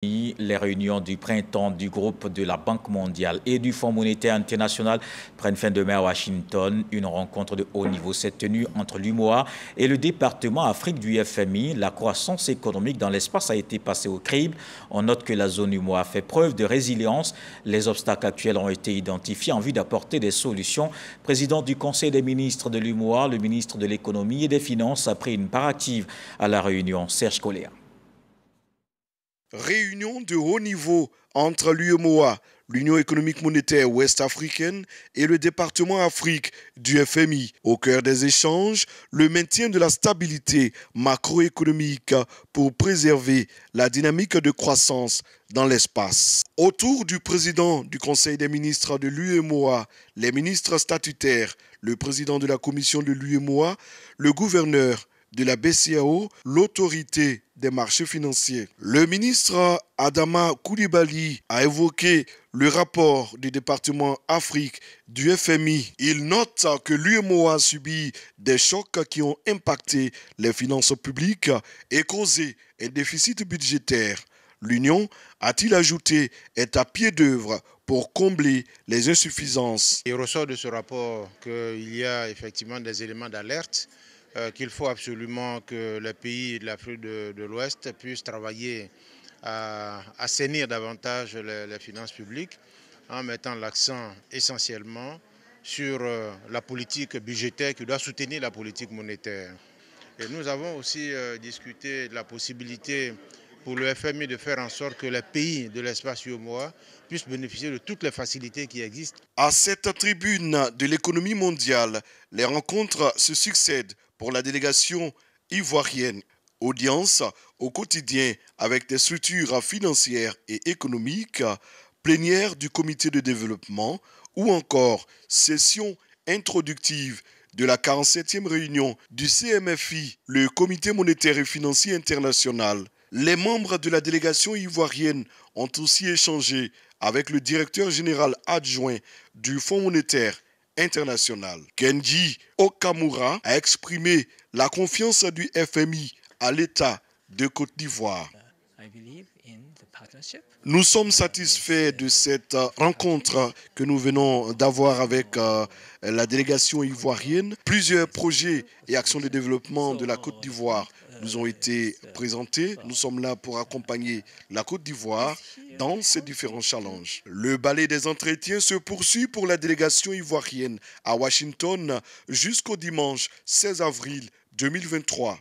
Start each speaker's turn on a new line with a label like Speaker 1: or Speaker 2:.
Speaker 1: Les réunions du printemps du groupe de la Banque mondiale et du Fonds monétaire international prennent fin demain à Washington. Une rencontre de haut niveau s'est tenue entre l'UMOA et le département Afrique du FMI. La croissance économique dans l'espace a été passée au crible. On note que la zone UMOA fait preuve de résilience. Les obstacles actuels ont été identifiés en vue d'apporter des solutions. Président du Conseil des ministres de l'UMOA, le ministre de l'économie et des finances a pris une part active à la réunion. Serge Colléa.
Speaker 2: Réunion de haut niveau entre l'UMOA, l'Union économique monétaire ouest-africaine, et le département Afrique du FMI. Au cœur des échanges, le maintien de la stabilité macroéconomique pour préserver la dynamique de croissance dans l'espace. Autour du président du Conseil des ministres de l'UMOA, les ministres statutaires, le président de la commission de l'UMOA, le gouverneur de la BCAO, l'autorité des marchés financiers. Le ministre Adama Coulibaly a évoqué le rapport du département Afrique du FMI. Il note que l'UMOA a subi des chocs qui ont impacté les finances publiques et causé un déficit budgétaire. L'Union, a-t-il ajouté, est à pied d'œuvre pour combler les insuffisances.
Speaker 3: Il ressort de ce rapport qu'il y a effectivement des éléments d'alerte, qu'il faut absolument que les pays de l'Afrique de l'Ouest puissent travailler à assainir davantage les finances publiques en mettant l'accent essentiellement sur la politique budgétaire qui doit soutenir la politique monétaire. Et nous avons aussi discuté de la possibilité pour le FMI de faire en sorte que les pays de l'espace UEMOA puissent bénéficier de toutes les facilités qui existent.
Speaker 2: À cette tribune de l'économie mondiale, les rencontres se succèdent pour la délégation ivoirienne. Audience au quotidien avec des structures financières et économiques, plénière du comité de développement ou encore session introductive de la 47e réunion du CMFI, le Comité monétaire et financier international. Les membres de la délégation ivoirienne ont aussi échangé avec le directeur général adjoint du Fonds monétaire international. Kenji Okamura a exprimé la confiance du FMI à l'État de Côte d'Ivoire. Nous sommes satisfaits de cette rencontre que nous venons d'avoir avec la délégation ivoirienne. Plusieurs projets et actions de développement de la Côte d'Ivoire nous ont été présentés. Nous sommes là pour accompagner la Côte d'Ivoire dans ces différents challenges. Le ballet des entretiens se poursuit pour la délégation ivoirienne à Washington jusqu'au dimanche 16 avril 2023.